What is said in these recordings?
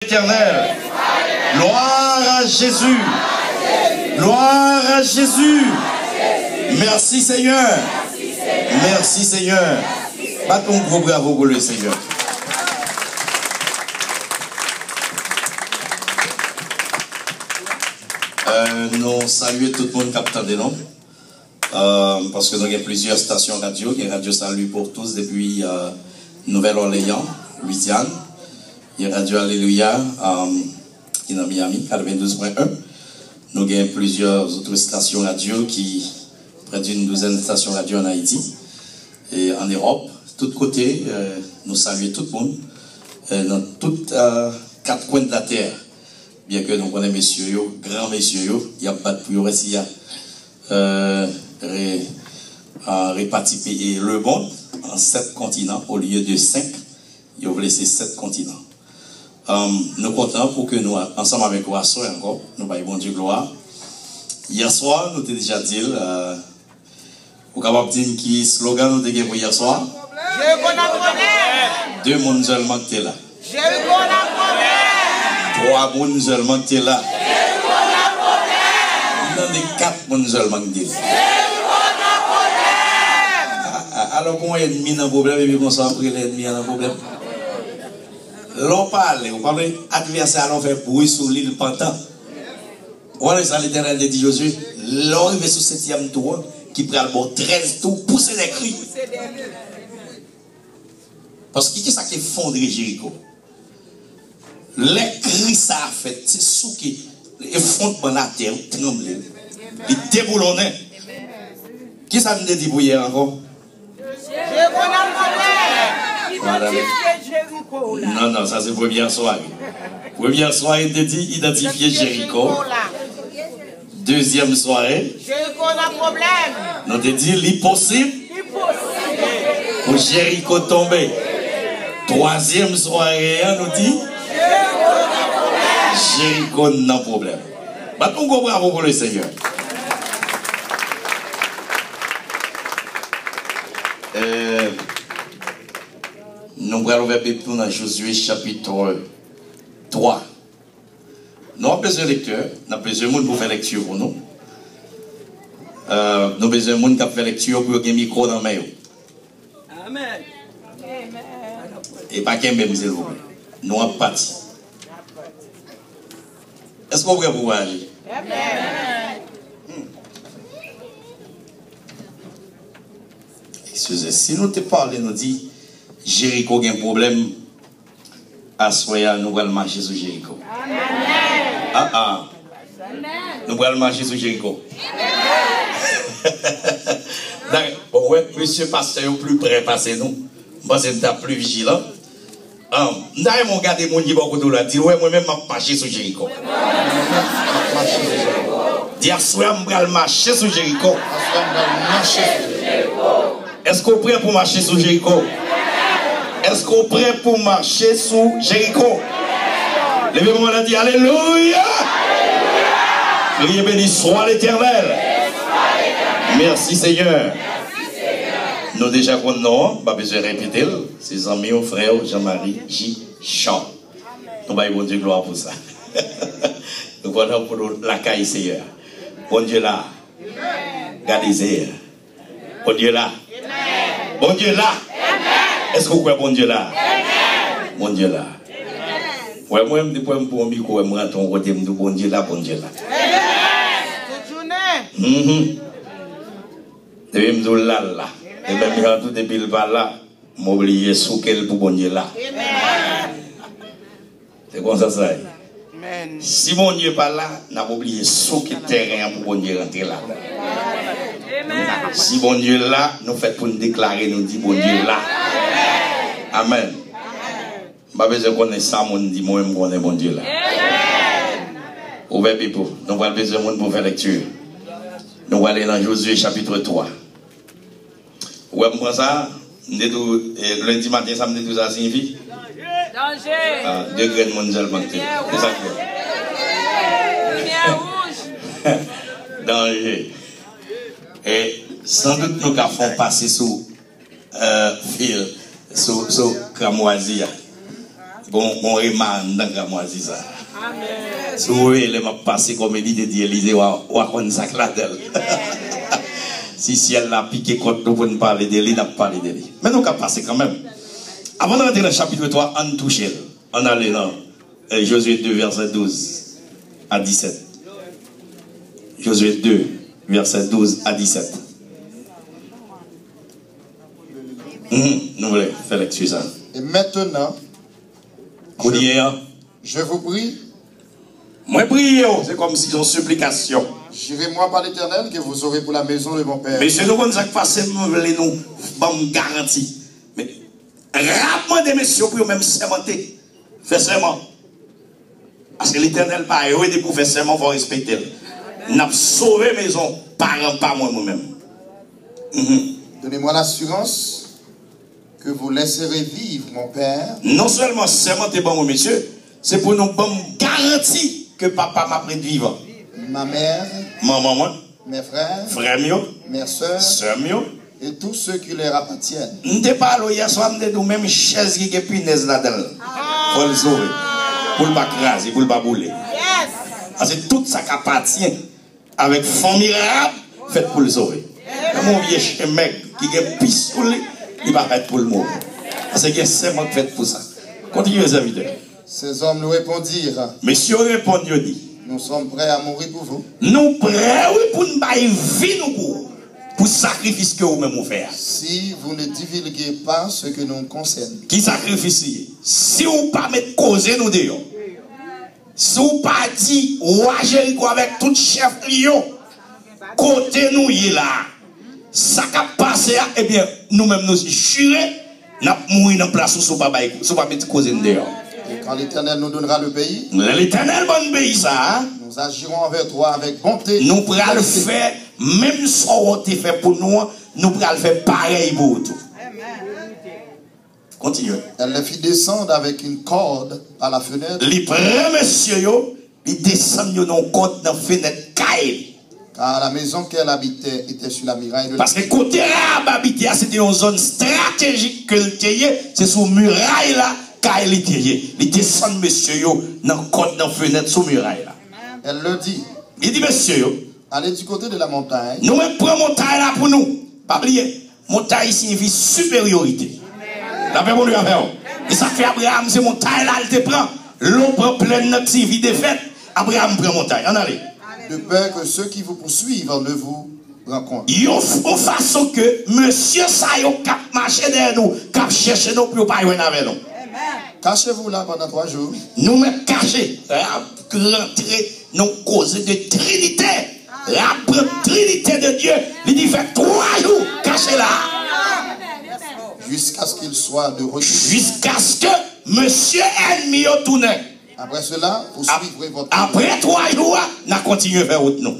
Éternel. Gloire à Jésus. Gloire à Jésus. Merci Seigneur. Merci Seigneur. Battons un gros bravo pour le Seigneur. Nous saluons tout le monde qui attend des noms. Parce que nous avons plusieurs stations radio. Il y a Radio Salut pour tous depuis Nouvelle-Orléans, Louisiane. Il y a Radio Alléluia qui est dans Miami, 92.1. Nous avons plusieurs autres stations radio qui, près d'une douzaine de stations radio en Haïti et en Europe. Tous côtés, nous saluons tout le monde dans toutes quatre coins de la terre. Bien que nous connaissons messieurs, grands messieurs, il n'y a pas de plus récit réparti le monde en 7 continents au lieu de 5. Il a laissé 7 continents. Nous sommes contents pour que nous, ensemble avec vous, encore, nous voyons bon Dieu gloire. Hier soir, nous t'ai déjà dit, vous capable de dire qui slogan nous avons pour hier soir? J'ai bon problème. 2 personnes seulement qui sont là. J'ai bon problème. 3 personnes seulement qui sont là. J'ai bon problème. Il y a 4 personnes seulement qui sont là. Alors, comment l'ennemi a un problème et puis on s'en prie l'ennemi a un problème? L'on parle, on parle adversaire, on fait bruit sur l'île Pantan. Voilà ça l'Éternel de dit Josué. L'on arrive sur 7e tour, qui prend le bon 13 tours, pousser des cris. Parce que qui ça qui fondre Jéricho? Les cris ça a fait, c'est sous qui effondre la terre, tremble, il déboulonnait. Qui ça me dit pour hier encore? J'ai bon problème. Non, non, ça c'est première soirée. Première soirée, il te dit identifier Jéricho. Deuxième soirée, Jéricho a problème. nous te dit l'impossible pour Jéricho tomber. Troisième soirée, nous dit Jéricho n'a pas problème. Battons un bravo pour le Seigneur. Nous allons ouvrir pour dans Josué chapitre 3. Nous avons besoin de lecteurs, nous avons besoin de monde pour faire lecture pour nous. Nous avons besoin de monde qui fait lecture pour avoir un micro dans la main. Amen. Et pas qu'un même, s'il vous plaît. Nous avons parti. Est-ce qu'on va pouvoir aller? Amen. Excusez, si nous te parlons, nous dit Jéricho a un problème, à soya, nous allons marcher sur Jéricho. Amen. Nous allons marcher sur Jéricho. Bon, ouais, monsieur pasteur, plus près, passez nous. Moi, c'est plus vigilant. Nous allons regarder mon niveau de la dire, ouais, moi-même, je marcher sur Jéricho. Dire, soya, nous allons marcher sur Jéricho. Est-ce qu'on est prêt pour marcher sur Jéricho? Est-ce qu'on est prêt pour marcher sur Jéricho? Levez-moi la dit Alléluia. Priez béni soit l'Éternel. Merci Seigneur. Nous déjà connaissons, pas besoin de répéter, ses amis, frères, Jean-Marie, J. Chant. Nous allons bon Dieu gloire pour ça. Nous voilà pour la caille Seigneur. Bon Dieu là. Gardez-y. Bon Dieu là. Bon Dieu là. Est-ce que vous croyez bon Dieu là? Bon Dieu là. Ouais, moi, je pour un micro, je suis ton côté, je bon Dieu là, bon Dieu là. Toute journée. Je vais me dire là, là. Et même quand tout depuis le bas là, m'oublier sous quel pour bon Dieu là. C'est comme ça, ça. Si mon Dieu n'est pas là, n'a pas oublié sous quel terrain pour bon Dieu rentrer là. Si bon Dieu est là, nous faisons pour nous déclarer, nous dit bon Dieu là. Amen. Je ne sais pas si ça, on dit moi, je connais bon Dieu là. Ouvrez Bible. Nous avons besoin de monde pour faire lecture. Nous allons aller dans Josué chapitre 3. Vous voyez ça? Lundi matin, samedi, tout ça signifie? Danger. 2 grains de monde seulement. C'est ça que danger. Et sans doute nous avons passé sous fil, sous cramoisie. Bon, Reman, dans la moisi ça. Amen. Si vous voyez, les m'a passé comme il dit Élysée, ou à qu'on sac la d'elle. Si elle l'a piqué contre nous pour nous parler de lui, n'a pas parlé de lui. Mais nous, on va passer quand même. Avant de rentrer dans le chapitre 3, on touche. On allait dans Josué 2, verset 12 à 17. Josué 2, verset 12 à 17. Nous voulons faire l'excuse. Et maintenant, je vous prie. Moi, prie, c'est comme si c'est une supplication. J'irai moi par l'Éternel que vous aurez pour la maison de mon père. Mais c'est nous comme ça que passez, nous voulons nous garantir. Mais rapidement des messieurs pour même sermenter. Faire serment. Parce que l'Éternel pas aider pour faire serment, il faut respecter. Nous avons sauvé maison par moi-même. Donnez-moi l'assurance que vous laisserez vivre mon père. Non seulement sermenter bon, monsieur, c'est pour nous garantir que papa m'a pris de vivre. Ma mère, maman, mes frères, mes soeurs, et tous ceux qui leur appartiennent. Nous ne parlons pas hier soir de nous-mêmes chaise qui est punaise là-dedans. Pour le sauver, pour le pas craser, pour le pas bouler. Parce que tout ça qui appartient avec famille arabe fait pour le sauver. Mon vieux mec qui est pistolet, il va être pour le mourir. Parce que c'est moi qui fait pour ça. Continuez les invités. Ces hommes nous répondirent. Messieurs répondent, dit. Nous sommes prêts à mourir pour vous. Nous prêts, oui, pour nous bailler vie nous pour sacrifice que vous-même vous faites. Si vous ne divulguez pas ce que nous concerne. Qui sacrifice? Si vous pas mettre causer nous dehors. Si vous pas dit, roi Jéricho avec tout chef lion, côté nous y est là. Ça qui a passé, eh bien, nous-mêmes nous jurons, nous mourons dans la place où nous ne pas mettre causer nous dehors. Et quand l'Éternel nous donnera le pays, l'Éternel bon pays ça, nous agirons envers toi avec bonté. Nous pourrons le faire, même si on a fait pour nous, nous pourrons le faire pareil pour tout. Continuez. Elle les fit descendre avec une corde par la fenêtre. Les premiers messieurs, ils descendent dans une corde dans la fenêtre caille. Car la maison qu'elle habitait était sur la muraille de parce que côté arabe habitait, c'était une zone stratégique que le c'est sous muraille là. Car il descend, monsieur, dans le côte, dans la fenêtre, sous muraille. Elle le dit. Il dit, monsieur, allez du côté de la montagne. Nous prenons la montagne là pour nous. Pas oublier, montagne signifie supériorité. La paix pour lui avec. Et ça fait Abraham, c'est montagne là, il te prend. L'eau prend pleine notre vie de fête. Abraham prend montagne. On allez. De peur que ceux qui vous poursuivent ne vous rencontrent. Yon façon que monsieur Sayo cap marcher derrière nous, cap chercher nous pour pas venir avec nous. Cachez-vous là pendant 3 jours. Nous mettons cachés. Rentrer, nous causer de Trinité. La Trinité de Dieu. Il dit fait 3 jours cachés là. Jusqu'à ce qu'il soit de retour. Jusqu'à ce que monsieur ennemi au tourne. Après cela, vous suivrez votre. Après 3 jours, nous continuons vers route nous.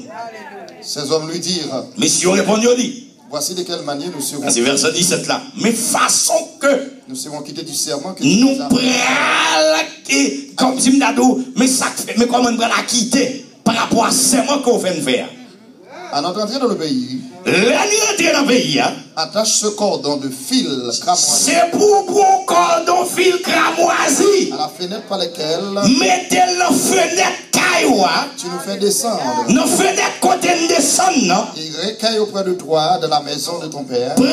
Ces hommes lui dirent. Messieurs répondit, dit. Voici de quelle manière nous serons. C'est verset 17 là. Mais façon que nous serons quittés du serment que nous prenons, comme si nous mais ça fait, mais comment nous prenons la quitter par rapport à ce serment qu'on fait faire. À notre entrée dans le pays, l'entrée dans le pays, attache ce cordon de fil cramoisi. C'est pour un cordon fil cramoisi. À la fenêtre par laquelle mettez la fenêtre cailloua. Tu nous fais descendre. Nos fenêtres côté de descendre, non? Et recueille auprès de toi de la maison de ton père. Prends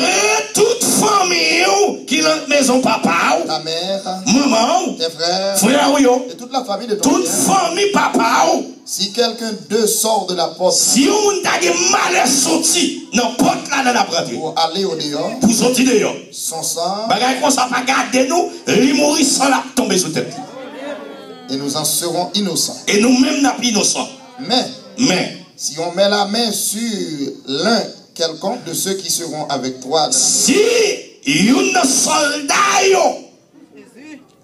toute famille qui est dans la maison papa. Ta mère. Maman. Tes frères. Frères. Et toute la famille de ton toute père. Toute famille papa. Si quelqu'un d'eux sort de la porte. Si on a des malais sortis, non, porte là dans la porte. Pour aller au dehors. Pour sortir dehors. Son sang. Bagay qu'on s'en va garder nous, il mourit sans la tomber sous tête. Et nous en serons innocents. Et nous-mêmes n'a pas innocents. Mais. Si on met la main sur l'un quelconque de ceux qui seront avec toi. Si un soldat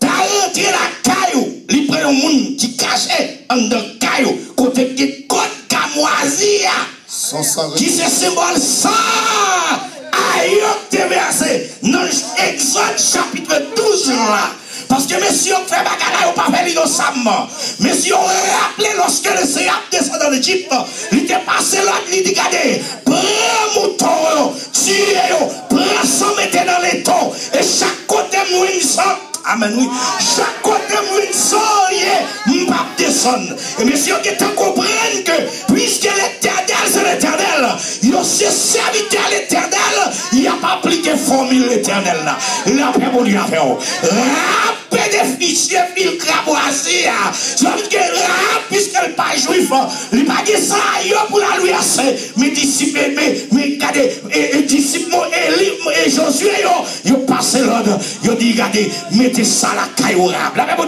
t'as rentré la caillou, il prend un monde qui cachait en dans caillou, côté qui côte camoisia, qui se symbole ça, aïe, t'es versé dans Exode chapitre 12 là. Parce que messieurs fait bagarre au pas fait innocemment. Messieurs rappelé lorsque le Seigneur descend dans l'Égypte, il était passé là, il dit regardez, prends mouton, tuez-le, prends sang, mettez dans les tons, et chaque côté mouille sang. Amen, oui. Chaque côté, moi, je ne pas descendre. Et messieurs, qui comprennent que, puisque l'éternel, c'est l'éternel, il est serviteur à l'éternel, il n'a pas appliqué formule l'éternel. Il a fait mon Dieu à faire. Rappel définition, il craboisé. Ça veut dire que, puisqu'elle n'est pas juif, il n'a pas dit ça, il pour la lui assez. Mes disciples, mes disciples, et Josué, ils ont passé l'ordre. Ils ont dit, regardez, mettez ça à la caille au rap. La même chose,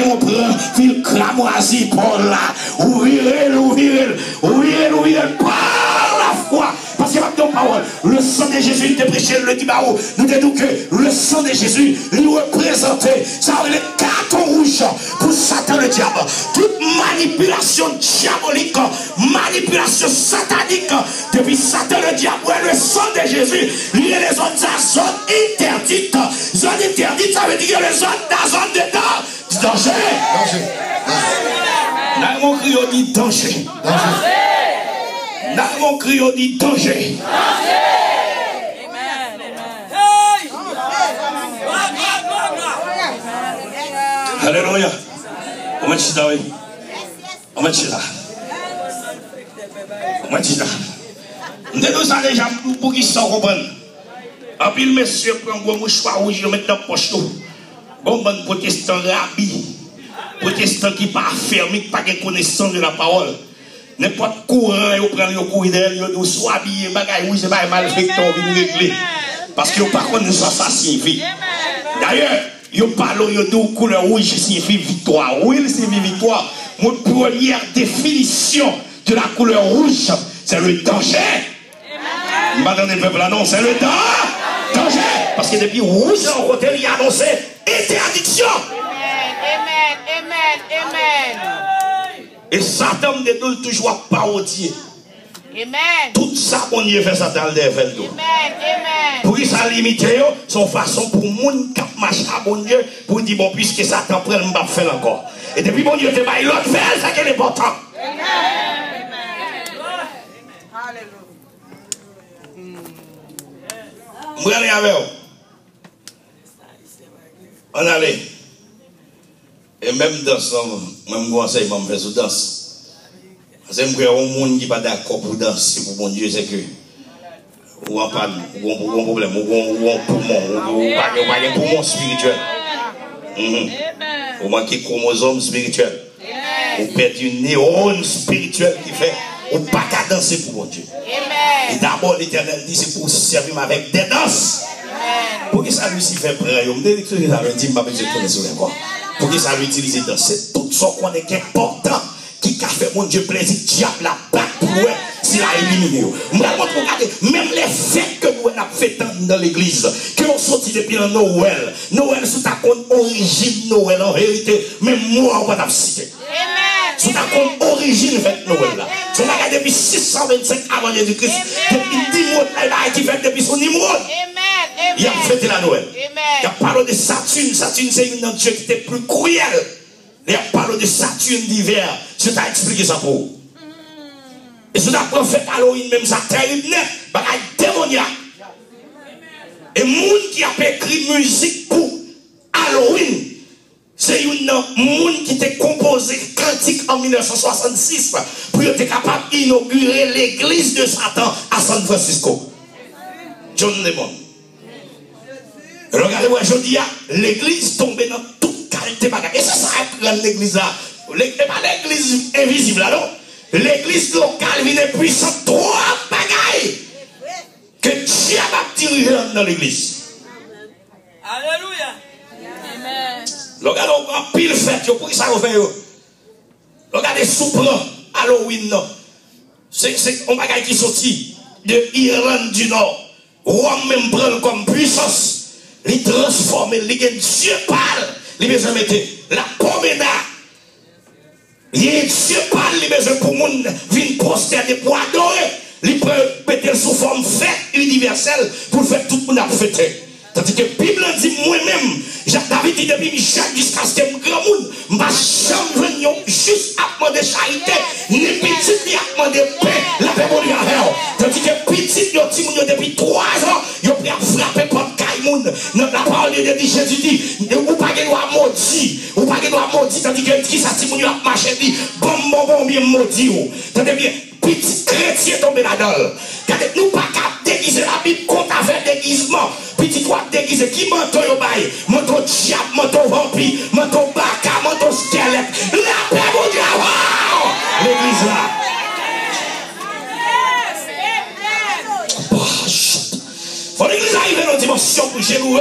on prend, il cramoisi pour là. Ouvrez-le, par la foi. Parce que dans parole, le sang de Jésus, il te prêché le dimanche. Nous te disons que le sang de Jésus, il représentait, ça le carton rouge pour Satan le diable. Toute manipulation diabolique, manipulation satanique, depuis Satan le diable, le sang de Jésus, il y a les zones interdites. Zone interdite, ça veut dire que les zones dans zone de danger. Dans mon cri, on dit danger. Dans mon cri, on dit danger. Alléluia. On va dire oui. On va dire là. On va dire là. Nous avons déjà pour qu'ils s'en comprennent. En plus, le monsieur prend un gros mouchoir rouge, il met dans la poche tout. Bon, protestant rabbi. Protestant qui pas fermé, qui pas de connaissance de la parole. N'importe courant, ils prennent le courrier d'elle, ils soit habillés, bagaille, oui, c'est pas mal fait, ils viennent régler. Parce qu'ils n'ont pas connu ça signifie. D'ailleurs, ils parlent de couleur rouge signifie victoire. Oui, c'est victoire. Mon première définition de la couleur rouge, c'est le danger. Madame le peuple, non, c'est le danger. Parce que depuis rouge, en côté, il a annoncé interdiction. Amen. Et Satan ne doit toujours parodier. Amen. Tout ça, mon Dieu fait Satan le fait. Amen. Pour qu'il s'en limite, son façon pour moun qui marche à mon Dieu, pour dire bon, puisque Satan prend, je ne vais pas faire encore. Et depuis mon Dieu te baille l'autre fait, ça qui est important. Amen. Vous allez avec vous. On allait. Et même dans son, même conseil, je fais sous danse. Parce que je suis un monde qui n'est pas d'accord pour danser pour mon Dieu, c'est que. Ou en panne, ou en problème, ou en poumon, ou pas de poumon spirituel. Ou manquer chromosome spirituel. Ou perdre une neurone spirituelle qui fait. Ou pas qu'à danser pour mon Dieu. Et d'abord, l'Éternel dit c'est pour se servir avec des danses. Pour que ça lui s'y fait prêt. Je me dis que ça veut dire que je ne connais pas. Pour que ça lui utilise dans c'est tout ce qu'on est important qui a fait mon Dieu plaisir, diable la batte pour nous, s'il a éliminé. Même les fêtes que nous avons fait dans l'église, que nous sortis depuis le Noël, Noël sous ta compte origine Noël en vérité, même moi on va citer. Sous ta compte origine fait Noël là. Tu as depuis 625 avant Jésus-Christ, depuis 10 mois qui fait depuis son Nimrod. Il a fêté la Noël. Il a parlé de Saturne. Saturne, c'est un dieu qui était plus cruel. Il a parlé de Saturne d'hiver. Je t'ai expliqué ça pour vous. Et sous la prophète Halloween, même ça terrible, bagaille démoniaque. Et le monde qui a écrit musique pour Halloween, c'est un monde qui était composé cantique en 1966 pour être capable d'inaugurer l'église de Satan à San Francisco. John Lemon. Regardez-moi, je dis, l'église tombée dans toute qualité bagaille. Et c'est ça qui rend l'église là. C'est pas l'église invisible là, non? L'église locale vient puissante, trois bagailles que Dieu va diriger dans l'église. Alléluia. Amen. Regardez, on a pile fête, pour qui ça va faire? Regardez, souple Halloween, c'est un bagaille qui sortit de Irlande du Nord. Rome même prend comme puissance. Il transforme, il dit Dieu parle, il besoin de mettre la promenade. Dieu parle, il besoin pour moun venir prosterner pour adorer. Il peut mettre sous forme fête universelle pour faire tout le monde fêter. Tandis que la Bible dit moi-même, David dit depuis Michel jusqu'à ce que je grand monde, ma chambre juste à demander charité, ni petit à demander paix, la paix pour lui à faire. Tandis que petit, depuis 3 ans, il a frappé pour caille moun, monde. La parole de Dieu dit, Jésus dit, ou pas qu'il doit maudit, ou pas qu'il doit maudit, tandis que qui ça, si vous a marché, dit, bon, bien maudit. Tandis bien, petit chrétien tombé là-dedans. Nous pas qu'à déguiser la Bible contre avec déguisement. Petit toi déguisé, qui manteau au bail, manteau diable, manteau vampire, manteau baka, manteau squelette. La paix, mon Dieu, l'église là. Faut l'église arriver dans une dimension pour chez nous.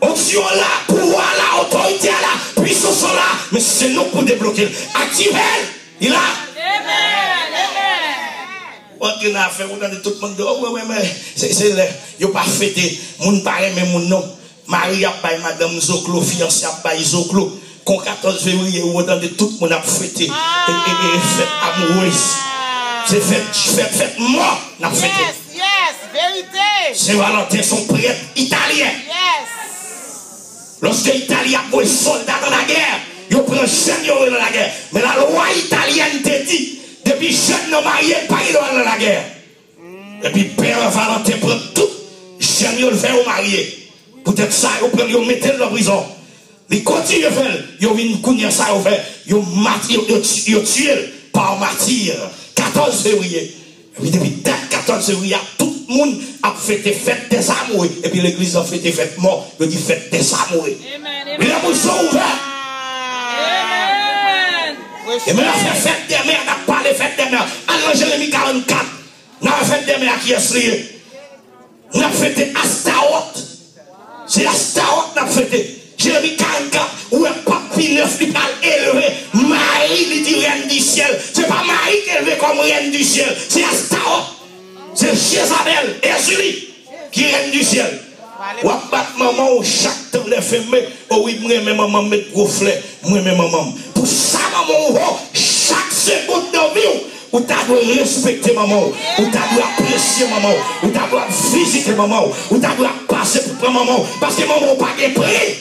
Onction là, pouvoir là, autorité là, puissance là. Mais c'est nous pour débloquer. Activez, il a. On a fait, on a dit tout le monde, oh ouais, mais c'est là, il n'y a pas fêté, mon parent, mais mon nom. Marie a pas madame Zoclo, fiancée a pas Zoclo. Quand 14 février, on a dit tout le monde a fêté. Et fête amoureuse. C'est fête mort, on a fêté. Yes, vérité. Saint-Valentin, son prêtre italien. Yes. Lorsque l'Italie a pris soldats dans la guerre, il prend jeune dans la guerre. Mais la loi italienne te dit, depuis jeune non marié, pas dans la guerre. Et puis Père Valentin prend tout, jeune le fait au marié. Peut-être ça, il prend, il met dans la prison. Il continue à faire, il vient courir ça, il tue par martyr. 14 février. Et puis depuis 14 février, tout le monde a fêté fête des amoureux. Et puis l'église a fêté fête mort. Il dit fête des amoureux. Mais la bouche sont ouvertes. Et maintenant, on fait fête des mères. On a parlé fête des mères. Alors, Jérémie 44. On a fête des mères qui est lié. On a fêté Astaroth. C'est Astaroth qu'on a fêté. Jérémie 44. Où est Papi Neuf qui parle élevé. Marie, il dit reine du ciel. C'est pas Marie qui est élevée comme reine du ciel. C'est Astaroth. C'est Jézabel et Julie qui règne du ciel. Ou à battre maman au chaque temps les fermé. Oh oui, moi même maman met gros fleurs. Moi même maman. Pour ça maman, chaque seconde de vie, ou t'as doit respecter maman, ou t'as doit apprécier maman, ou t'as doit visiter maman, ou t'as doit passer pour maman. Parce que maman n'a pas de prix.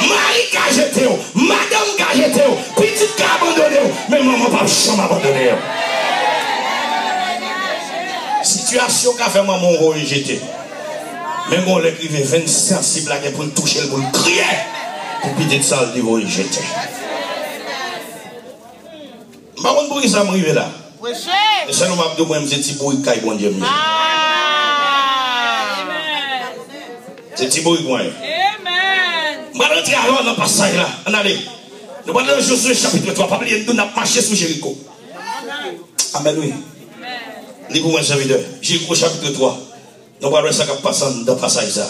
Marie qui a jeté, madame qui a jeté, petite qui a abandonné, mais maman n'a pas jamais abandonné. Situation qu'a fait maman rejeté. Même on l'écrivait 25 cibles pour le toucher, pour le crier. Pour peut-être ça, il va rejeter. Je ne sais pas pourquoi ça m'arrive là. C'est seulement que moi, je suis pour le bon Dieu. C'est Thibaut moi. Amen. Je vais rentrer alors dans le passage là. Allez. Nous allons dans Josué chapitre 3. Pas oublier, nous avons marché sur Jéricho. Amen, oui. Lisez pour moi, serviteur. Jéricho chapitre 3. Nous allons voir ça qui passe dans le passage là.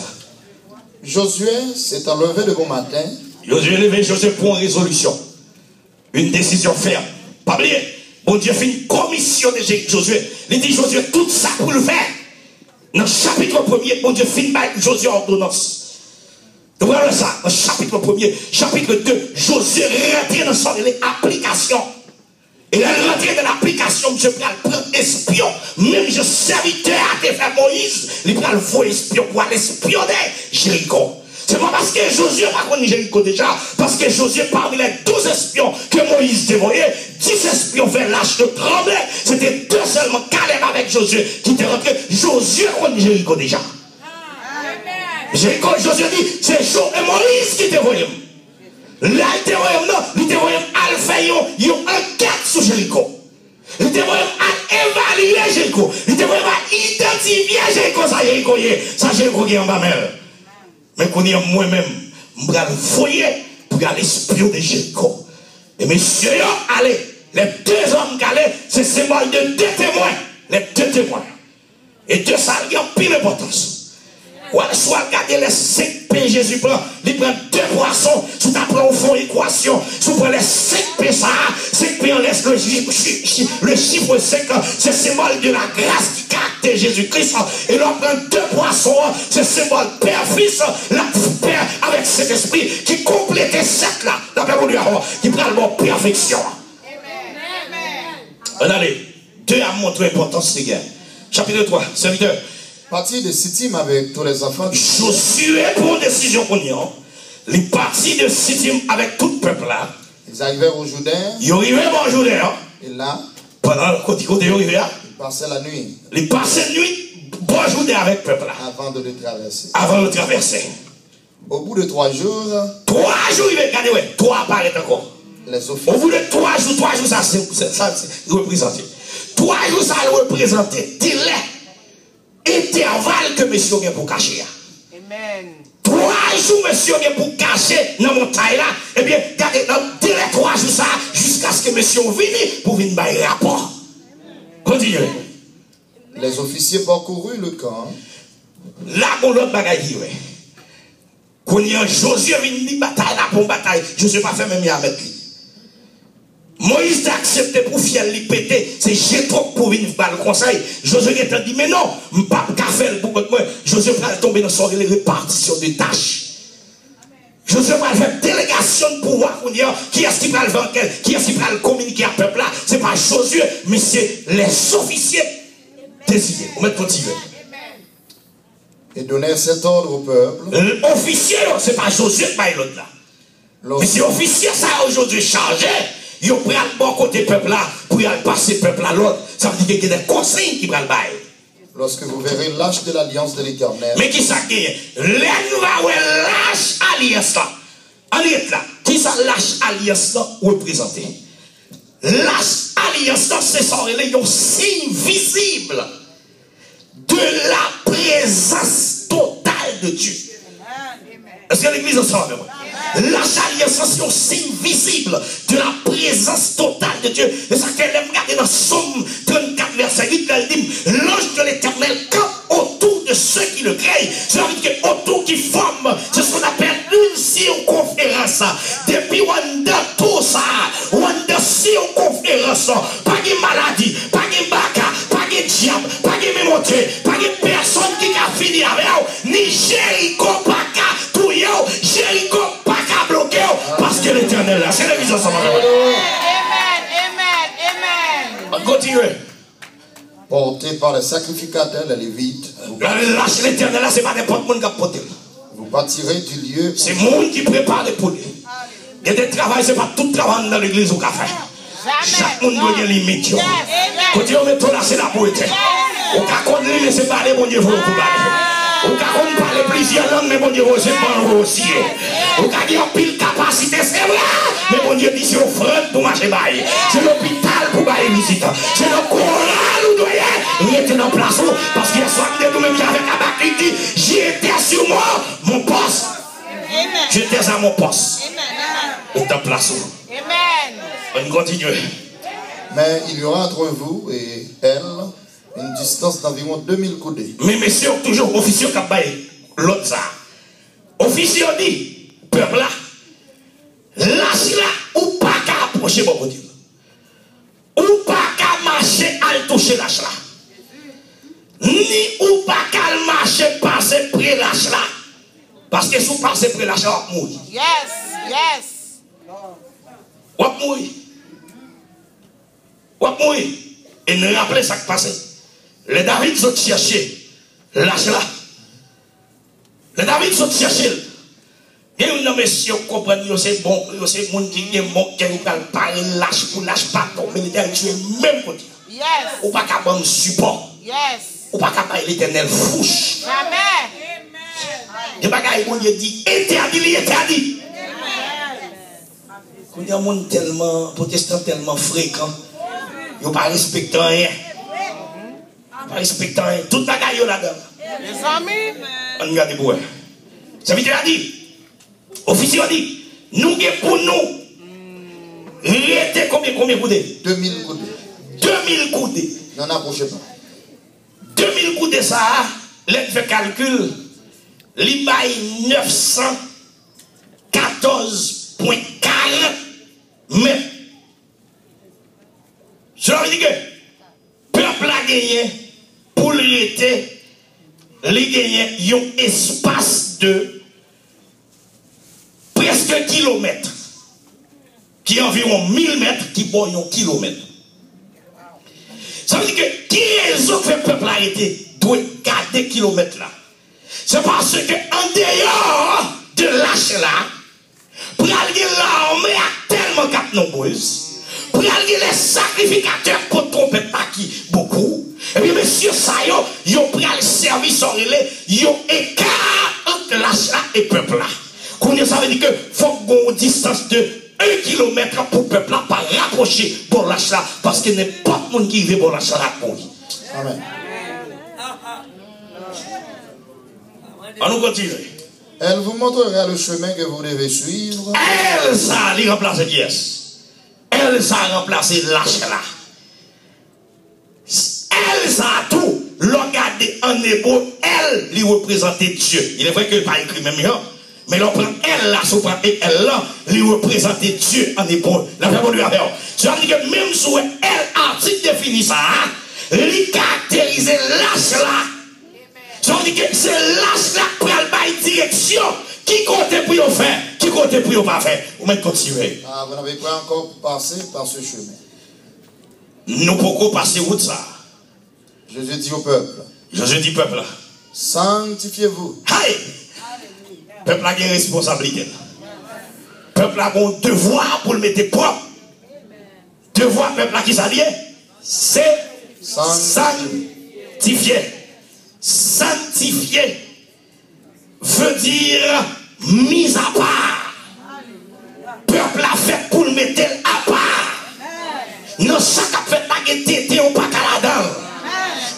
Josué s'est enlevé de bon matin. Josué levé, Josué prend une résolution. Une décision ferme. Pas oublier. Bon Dieu fait une commission de Josué. Il dit Josué, tout ça pour le faire. Dans le chapitre 1er, bon Dieu finit par Josué ordonnance. Vous voyez ça, dans le chapitre 1er, chapitre 2, Josué rentre dans son application. Et il rentre dans l'application, je prends espion. Même je serviteur à te faire Moïse, il prend le faux espion pour aller espionner Jéricho. C'est pas parce que Josué n'a pas connu Jéricho déjà, parce que Josué, parmi les 12 espions que Moïse dévoyait, 10 espions fait l'âge de trembler. C'était 2 seulement, Caleb avec Josué, qui étaient rentrés. Josué connaît Jéricho déjà. Jéricho, Josué dit, c'est Josué et Moïse qui dévoyaient. Là, il dévoyait, non, il dévoyait à faire une enquête sur Jéricho. Il dévoyait à évaluer Jéricho. Il dévoyait à identifier Jéricho, ça Jéricho qui est en bas mer. Mais qu'on y a moi-même, je vais le foyer pour aller espionner Jéricho. Et messieurs, allez, les 2 hommes qui allaient, c'est symbole de 2 témoins. Les 2 témoins. Et 2 ça, il y a pile d'importance. Ou alors, soit regarder les 5 pains Jésus prend, il prend 2 poissons, sous ta prend au fond équation, sous prend les 5 pains ça, 5 pains laisse le chiffre 5, c'est symbole de la grâce du caractère Jésus-Christ. Et l'on prend 2 poissons, c'est symbole Père, Fils, la Père avec cet esprit qui complète 7 là, d'après mon Dieu, qui prend le mot perfection. Amen. Allez, 2 a montré l'importance des guerres. Chapitre 3, serviteur. Parti de Sittim avec tous les enfants. Josué pour décision qu'on y a. Les partis de Sittim avec tout le peuple là. Ils arrivèrent au Jourdain. Ils arrivèrent au Jourdain. Et là, pendant le côté ils arrivèrent. ils passaient la nuit. Ils passaient la nuit bonne journée avec le peuple là. Avant de le traverser. Avant de le traverser. Au bout de 3 jours, 3 jours, il va regarder, ouais, 3 apparaît encore. les officiers. Au bout de 3 jours, ça c'est représenté. 3 jours, ça représente l'intervalle que monsieur a pour cacher. Amen. 3 jours, monsieur a pour cacher dans la montagne là. Eh bien, regardez, dans les 3 jours, ça, jusqu'à ce que monsieur vienne pour venir faire un rapport. Continuez. Les officiers parcoururent le camp. Là, on l'autre bagaille, ouais. Quand il y a Josué vient bataille là pour bataille, Josué pas fait même avec lui. Moïse a accepté pour faire lui péter, c'est Jétro pour venir faire le conseil. Josué a dit, mais non, je ne peux pas faire pour moi. Josué va tomber dans son répartition de tâches. Josué va faire délégation de pouvoir. Qui est-ce qui va le vendre, qui est-ce qui va le communiquer à peuple là? Ce n'est pas Josué, mais c'est les officiers désignés. On va continuer. Et donnèrent cet ordre au peuple. L'officier, ce n'est pas Josué qui va l'autre là. Mais si l'officier, ça a aujourd'hui changé, il prend le bon côté peuple là, pour y aller passer peuple à l'autre. Ça veut dire qu'il y a des consignes qui prennent le bail. Lorsque vous verrez l'âge de l'alliance de l'Éternel. Mais qui ça qui est? L'âge alliance là. Alliance là. Qui ça l'âge alliance là représenté? L'âge alliance là, c'est ça, il y a un signe visible de la présence totale de Dieu. Est-ce que l'église ensemble avec moi? L'âge alliance, c'est un signe visible de la présence totale de Dieu. Et ça qu'elle aime regarder dans Somme 34, verset 8, elle dit, l'ange de l'Éternel campe autour de ceux qui le craignent. Ça veut dire qu'autour qui forme, c'est ce qu'on appelle une circonférence. Depuis Wanda, tout ça, Wanda circonférence, pas de maladie, pas de baka, pas de diable, pas de mémoté, pas de personne qui a fini avec vous, ni Jéricho, pas tout yo, Jéricho, pas qu'à bloquer, parce que l'Éternel là, c'est la vision ensemble. Amen, amen, amen. On continue. Porté par les sacrificateurs, les Lévites. Lâche l'Éternel là, c'est pas n'importe qui a porté. Vous partirez du lieu. C'est le monde qui prépare pour lui. Il y a des travail, c'est pas tout travail dans l'église au café. Chaque monde doit y aller limite. Quand on met tout là, c'est la beauté. Au cas qu'on lui laisse parler, bon Dieu, vous parler. Au cas qu'on parle plusieurs langues, mais bon Dieu, c'est pas vous aussi. Au cas qu'il y a pile capacité, c'est vrai. Mais bon Dieu dit, c'est offrande pour marcher bail. C'est l'hôpital pour bailler visite. C'est le choral où doit y être. Il était dans place parce qu'il y a soit de nous-mêmes avec Abak qui dit, j'étais sur moi, mon poste. J'étais à mon poste. Il est en place où. Amen. On continue. Mais il y aura entre vous et elle une distance d'environ 2000 coudées. Mais messieurs, toujours officier qui a baillé l'autre ça. Officier dit, peuple là, lâche là, ou pas qu'à approcher mon Dieu. Ou pas qu'à marcher à le toucher lâche là. Ni ou pas qu'à marcher passer près lâche là. Parce que si vous passez près lâche là, vous mourrez. Yes, yes. Vous mourrez. Vous mourrez. Et ne rappelez ça qui passe. Les David sont cherchés. Lâche là. Les David sont cherchés. Et un monsieur comprend que c'est bon, c'est mon qui est bon, qui parle lâche pour lâche pas ton militaire, tu es même côté. Yes. Ou pas qu'à bon support. Yes. Ou pas qu'à parler l'éternel fouche. Jamais. Et pas qu'à bon Dieu dit, interdit, interdit. Quand il y a un monde tellement, protestant tellement fréquent, ils ne pas respecté rien. Pas respecté rien. Tout le bagaille là-dedans. Les amis. On regarde pour eux. Ça veut dire, officier a dit, nous pour nous, il était combien coudées? 2000 coudées. 2000 coudées. N'en approchez pas. 2000 coudées, ça, l'aide fait calcul, il baille 914,4 mètres. Cela veut dire que le peuple a gagné pour l'été, il a gagné un espace de presque 1 kilomètre, qui est environ 1000 mètres, qui est 1 kilomètre. Ça veut dire que qui raison que le peuple a arrêté doit garder kilomètres là? C'est parce que en dehors de lâche là, pour aller l'armée a tellement nombreuses, pour aller les sacrificateurs pour trompette pas qui beaucoup, Et bien, monsieur, ça, yo pris le service en relais, yo écart entre l'achat et peuple là. Qu'on ça veut dire que faut qu'on distance de 1 kilomètre pour le peuple là, pas rapprocher pour l'achat, parce que n'importe qui qui veut pour l'achat là pour lui. Amen. On nous continue. Elle vous montrera le chemin que vous devez suivre. Elsa, il remplace qui est? Elsa a remplacé l'achat là. Elsa tout, regardez en hébreu, elle lui représentait Dieu. Il est vrai qu'elle n'a pas écrit même, mais l'on prend elle là, si on prend elle là, lui représentait Dieu en hébreu. La Bible lui a fait. Ça veut dire que même si elle article définit ça, lui caractérise l'âge là. Ça veut dire que c'est l'âge là pour aller direction. Qui compte pour y faire, qui compte pour y pas faire. Vous mettez continuer. Ah, vous n'avez pas encore passé par ce chemin. Nous pouvons passer route ça. Jésus dit au peuple. Jésus dit peuple. Sanctifiez-vous. Hey! Peuple a une responsabilité. Peuple a un devoir pour le mettre propre. Devoir peuple a qui s'allie. C'est sanctifier. Sanctifier veut dire mise à part. Peuple a fait pour le mettre à part. Non, chaque fait la guette ou pas qu'à la dent.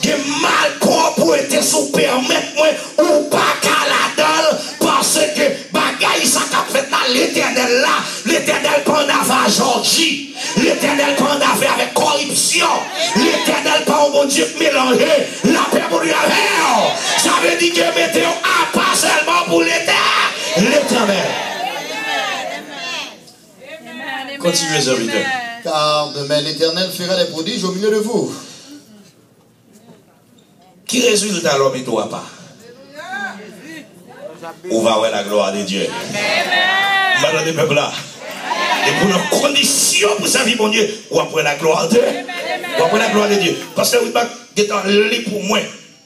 Que mal pour être sous permettre moi ou pas qu'à la dent. Parce que bagaille ça qu'a fait là, l'éternel là, l'éternel prend affaire Georgie, l'éternel prend affaire avec corruption, l'éternel prend mon Dieu mélangé, la paix pour lui avoir. Ça veut dire que mettez à pas seulement pour l'éternel. Continuez, serviteur. Car demain l'éternel fera des prodiges au milieu de vous. Qui résulte à l'homme et toi pas? On va voir la gloire de Dieu. Madame des peuples là. Et pour nos conditions pour servir mon Dieu, on va voir la gloire de Dieu. On va voir la gloire de Dieu. Parce que vous avez pour moi.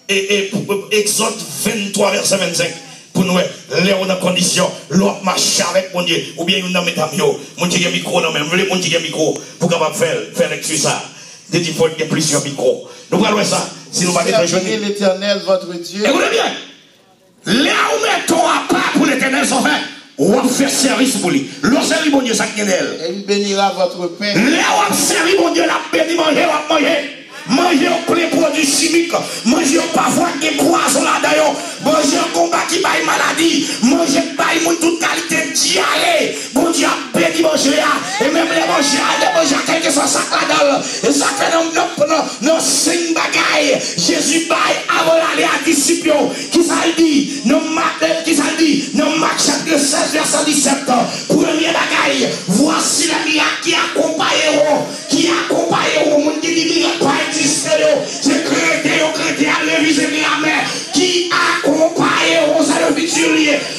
Et Exode 23, verset 25. Pour nous, les on a condition, l'autre marche avec mon Dieu. Ou bien nous mettons mon Dieu micro, non même, mon Dieu micro, pour capable faire lecture ça. Des fois, il y a plusieurs micros. Nous allons voir ça. Si nous ne pas Servez l'éternel votre Dieu. Écoutez bien. Là où mettons à part pour l'éternel son frère, on va faire service pour lui. Le service mon Dieu, ça qui est d'elle. Et il bénira votre pain. Là où on service mon Dieu, la béni manger, on va manger. Manger au plein produit chimique, manger parfois des poisons là-dedans, manger un combat qui baille maladie, manger baille toute qualité de diarrhée, bon Dieu a béni manger, et même les manger quelque chose sac là-dedans, et ça fait nos 5 bagailles, Jésus baille avant d'aller à disciples, qui ça dit, nos Marc chapitre 16, verset 17, premier bagaille, voici les miracles qui accompagnent, mon Dieu dit pas c'est chrétien, réviser la mer, qui accompagnent le futur.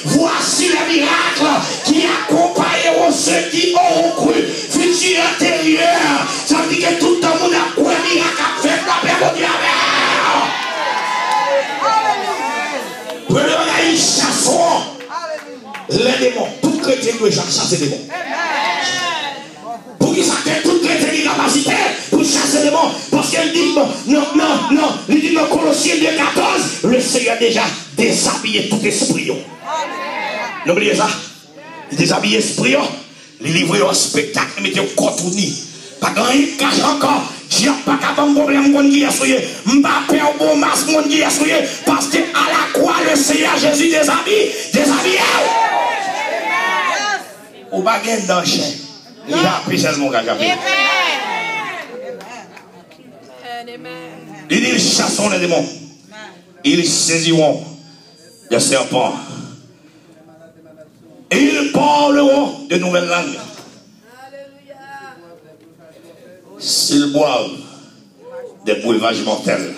Voici les miracles qui accompagnent ceux qui ont cru. Futur intérieur, ça veut dire que tout le monde a cru un miracle à faire la paix au Dieu. Prenons les chassons, les démons. Tout chrétien doit chasser les démons. Pour qu'ils sachent tout chrétien a capacité pour chasser les démons. Parce qu'elle dit, non, il dit dans Colossiens 2,14, le Seigneur a déjà déshabillé tout esprit. N'oubliez ça. Il déshabille l'esprit, il livre un spectacle, il met un contourni. Pas grand cache encore. J'ai pas qu'à bon problème, mon Dieu, Mbappé au bon masque, mon Dieu, parce qu'à la croix, le Seigneur Jésus déshabille. Ou pas gain dans le chien. Il a appris seulement qu'à faire. Il dit, ils chasseront les démons. Ils saisiront les serpents. Et ils parleront de nouvelles langues. S'ils boivent des breuvages mortels,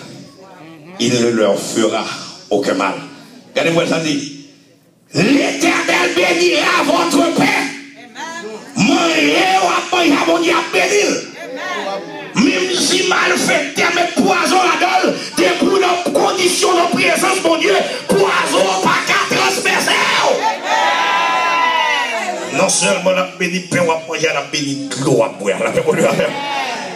il ne leur fera aucun mal. Regardez-moi ça dit. L'Éternel bénira votre paix. Mangez mon Dieu à bénir. Même si mal fait, mais poison la gueule, des pour nos conditions de présence, mon Dieu, poison pas qu'à transpercer. Non seulement la béni pain, on va manger la béni l'eau à boire, la paix pour lui faire.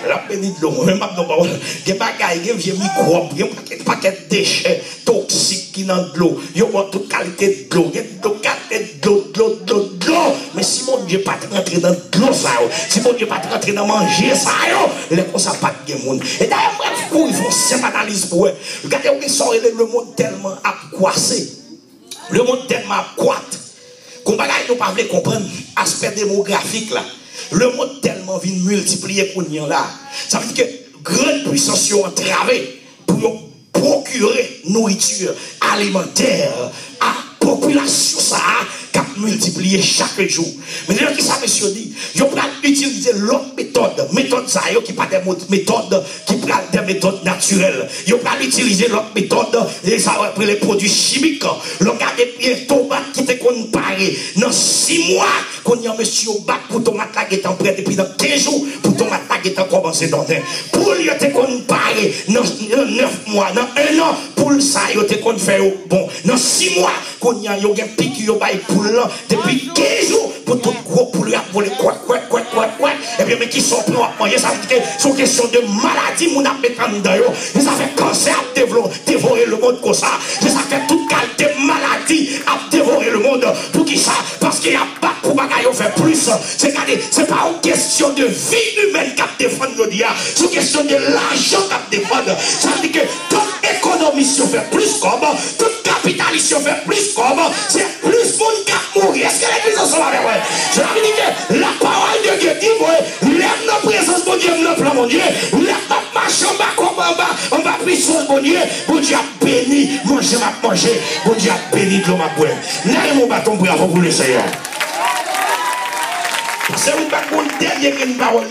La béni de l'eau. Même pas de des bagailles, des vieux microbes, des paquets de déchets toxiques qui dans de l'eau. Il y a toute qualité de l'eau. Il y a toute qualité de l'eau. Mais si mon Dieu pas rentrer dans de l'eau, ça, si mon Dieu pas rentrer dans manger, ça, les cons ça pas de monde. Et d'ailleurs, ils font cette analyse pour eux. Regardez, le monde tellement accroissé. Le monde tellement accroître. Qu'on bagaille, nous pas comprendre l'aspect démographique là. Le monde tellement vient multiplier pour nous là. Ça veut dire que grande puissance sont entravée pour nous procurer nourriture alimentaire à la population ça qui a multiplié chaque jour. Mais là, qui ça monsieur dit, je peux utiliser l'autre méthode ça, qui pas des méthodes qui prennent des méthodes naturelles. Je peux utiliser l'autre méthode, les produits chimiques. Regardez bien, tomate qui te comparé dans 6 mois, qu'on y a monsieur au bac pour tomate là qui est en prêt depuis dans 15 jours, pour tomate là qui est en commencé dans un. Pour lui te comparé dans 9 mois, dans 1 an, pour ça, il te qu'on fait bon. Dans 6 mois, qu'on y a un pic qui bail pour là, depuis 15 jours, pour tout gros pour lui pour les quoi. Et bien, mais qui sont plus à manger, ça veut dire que c'est une question de maladie, mon appel en dedans. Et ça fait cancer à dévorer le monde comme ça. Et ça fait toute qualité de maladie à dévorer le monde. Pour qui ça? Parce qu'il n'y a pas pour bagaille faire plus. C'est pas une question de vie humaine qu'à défendre nos dias. C'est une question de l'argent qu'à défendre. Ça veut dire que toute économiste fait plus comme, toute capitaliste fait plus comme, c'est plus monde qu'à mourir. Est-ce que l'église ensemble avec moi? Ça veut dire que la parole de Dieu dit, lève notre présence, mon Dieu, notre plan, mon Dieu, lève notre marche en bas, comme en bas, on va puissance, mon Dieu a béni, manger, mon Dieu a béni de l'eau, ma boîte. N'allez mon bâton pour avoir pour le Seigneur. C'est une dernière parole.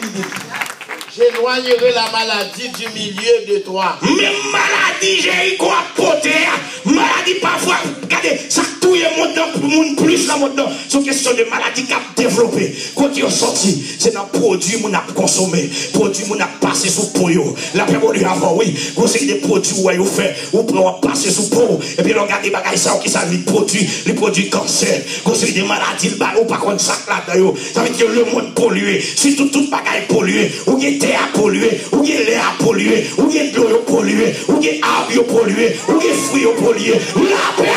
J'éloignerai la maladie du milieu de toi. Mais maladie, j'ai quoi porter. Maladie parfois, regardez, ça touille le monde plus la monde. C'est une question de maladie qui a développé. Quand ils sont sortis, c'est un produit qu'on a consommé. Produit qu'on a passé sous peau. La personne lui avant, oui. Vous savez des produits où vous fait, vous pouvez passer sous peau. Et puis regardez, bagaille ça, qui ça les produits cancer. Vous savez des maladies, ou pas contre ça là-dedans. Ça veut dire que le monde pollué. Surtout toute bagaille polluée. Ou terre polluée, ou l'air pollué, ou de l'eau polluée, ou l'arbre pollué, ou les fruits pollués. La paix,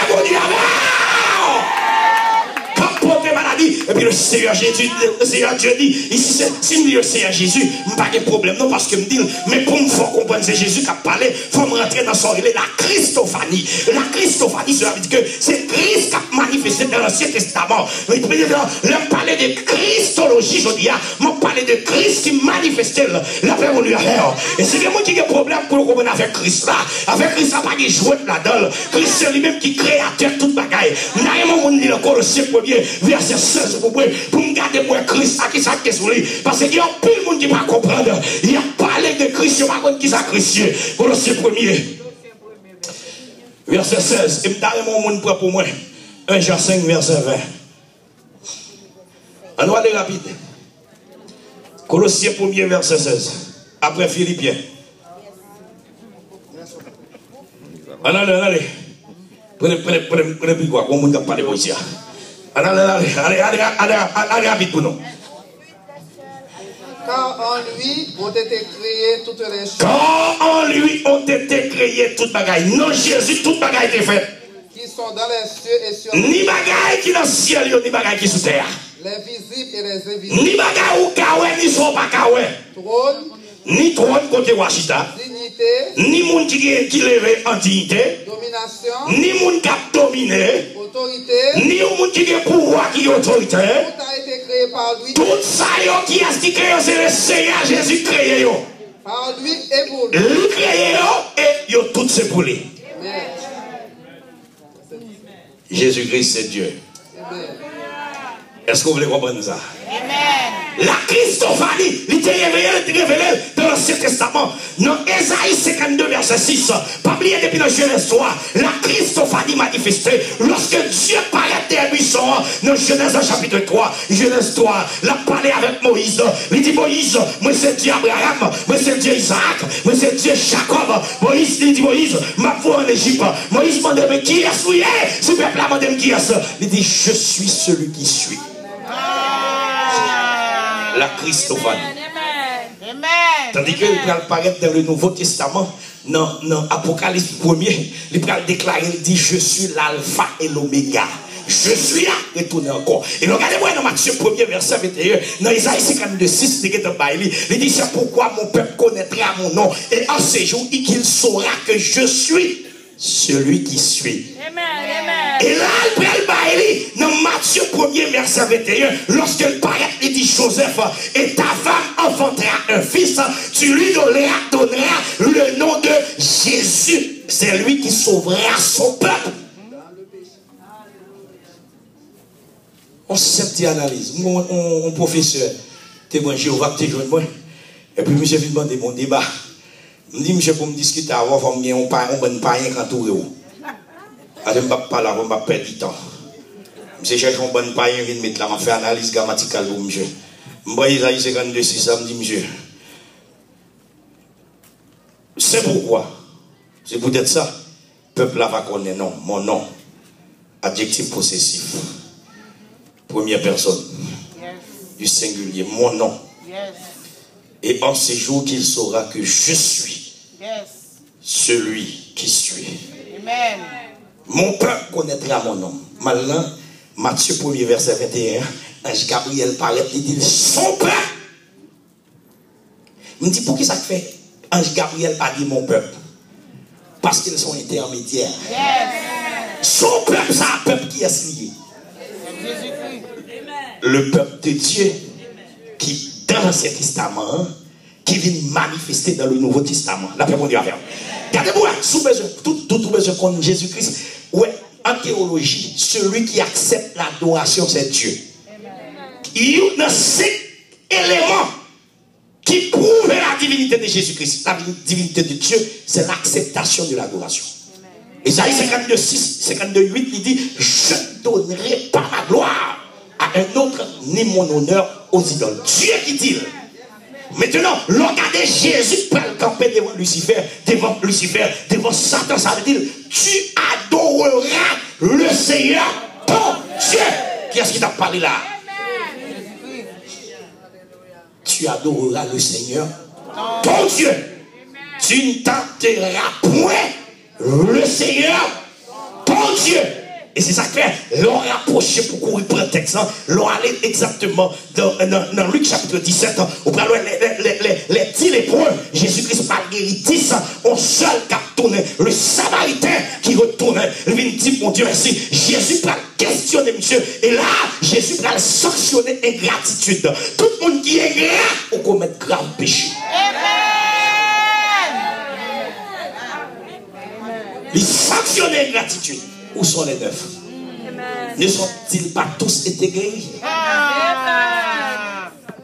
mon Dieu, maladie. Et puis le Seigneur Jésus, le Seigneur Dieu dit, ici, si je dis le Seigneur Jésus, je n'ai pas de problème, non, parce que me dit, mais pour me faire comprendre, c'est Jésus qui a parlé, il faut me rentrer dans son relais, la Christophanie. La Christophanie, ça veut dire que c'est Christ qui a manifesté dans l'Ancien Testament. Mais je parler de Christologie, je dis, je parler de Christ qui manifestait la paix au lieu. Et c'est quelqu'un qui a un problème pour comprendre avec Christ là. Avec Christ, ça n'a pas de jouet là-dedans. Christ, c'est lui-même qui créateur toute bagaille. Naïmon, on dit le Colossiens 1er, verset 16, pour me garder pour Christ, à qui ça qu'est-ce parce qu'il y a un peu de monde qui ne va pas comprendre. Il y a parlé de Christ, il n'y a pas qui ça Christ. Colossiens 1er, verset 16. Et me monde pour moi. 1 Jean 5, verset 20. On va aller rapide. Colossiens 1er, verset 16. Après Philippiens. Allez. Prenez quoi? Comment on va parler ici? Allez, rapide pour nous. Car en lui ont été créées toutes les choses. Car en lui ont été créées toutes bagailles. Non, Jésus, toutes bagailles étaient faites. Qui sont dans les cieux et sur la terre. Ni bagailles qui dans le ciel, ni bagailles qui sous terre. Les visibles et les invisibles. Ni bagailles ou kawé, ni sont pas kawé. Trône. Ni trône côté Washita. Dignité. Ni monde qui lève en dignité. Domination. Ni monde qui a dominé. Autorité. Ni monde qui a pouvoir qui est autorité. Tout a été créé par lui. Tout ça, qui a dit créé, c'est le Seigneur Jésus créé. Par lui et pour lui. Lui créé et yo tout c'est pour lui. Amen. Jésus-Christ c'est Dieu. Amen. Est-ce que vous voulez comprendre ça? Amen. La Christophanie, il était révélé dans l'Ancien Testament. Dans Ésaïe 52, verset 6. Pas oublier depuis dans Genèse 3. La Christophanie manifestée lorsque Dieu paraît des buissons. Dans Genèse chapitre 3. Genèse 3. Il a parlé avec Moïse. Il dit Moïse, moi c'est Dieu Abraham. Moi c'est Dieu Isaac. Moi c'est Dieu Jacob. Moïse, il dit Moïse, ma voix en Égypte. Moïse m'a demandé qui est-ce? Oui, ce peuple a demandé qui est-ce? Il dit je suis celui qui suis. La Christophanie. Tandis que il va apparaître dans le Nouveau Testament, dans Apocalypse 1er, il va déclarer, il dit, je suis l'alpha et l'oméga. Je suis là, retournez encore. Et regardez-moi dans Matthieu 1er, verset 21, dans Isaïe 52, 6, il dit, c'est pourquoi mon peuple connaîtra mon nom, et en ces jours, qu'il saura que je suis celui qui suis. Et là, il dans Matthieu 1er, verset 21, lorsqu'il paraît, il dit, Joseph, et ta femme enfantera un fils, tu lui donneras le nom de Jésus. C'est lui qui sauvera son peuple. On se fait analyse. Mon professeur, témoin Jéhovah, t'es jeune moi. Et puis, monsieur vient demander mon débat. Je dis, monsieur, pour me discuter avant, il faut que on bon païen quand tout est où. Je ne vais pas parler avant, je vais perdre du temps. Monsieur cherche un bon païen, il vient mettre là, on fait analyse grammaticale pour monsieur. Je vois Isaïe 52, 6, ça me dit, monsieur. C'est pourquoi. C'est peut-être ça. Le peuple là va connaître, non, mon nom. Adjectif possessif. Première personne. Du singulier, mon nom. Et en ces jours qu'il saura que je suis celui qui suis. Amen. Mon peuple connaîtra mon nom. Maintenant, Matthieu 1er verset 21, ange Gabriel paraît et dit son peuple. Je me dis pour qui ça fait ange Gabriel pas dit mon peuple? Parce qu'ils sont intermédiaires. Son peuple, c'est un peuple qui est lié. Le peuple de Dieu qui dans l'Ancien Testament qui vient manifester dans le Nouveau Testament. La paix mon Dieu à faire. Regardez-moi, tout besoin contre Jésus-Christ. Ouais, en théologie, celui qui accepte l'adoration, c'est Dieu. Il y a 5 éléments qui prouvent la divinité de Jésus-Christ. La divinité de Dieu, c'est l'acceptation de l'adoration. Isaïe 52, 6, 52, 8, il dit, je ne donnerai pas ma gloire à un autre, ni mon honneur aux idoles. Dieu qui dit. Maintenant, regardez Jésus pour le camper devant Lucifer, devant Satan, ça veut dire, tu adoreras le Seigneur, ton Dieu. Qui est-ce qui t'a parlé là? Tu adoreras le Seigneur, ton Dieu. Tu ne tenteras point le Seigneur, ton Dieu. Et c'est ça que l'on rapproché pour courir pour un texte. L'on allait exactement dans Luc chapitre 17. Au près les 10 points. Jésus-Christ parle guéri 10. On seul qui a tourné. Le Samaritain qui retourne. Il vient dire, mon Dieu, merci. Jésus va questionner, monsieur. Et là, Jésus va sanctionner ingratitude. Tout le monde qui est ingrat, on commet grave péché. Il sanctionne ingratitude. Où sont les neufs? Ne sont-ils pas tous été guéris?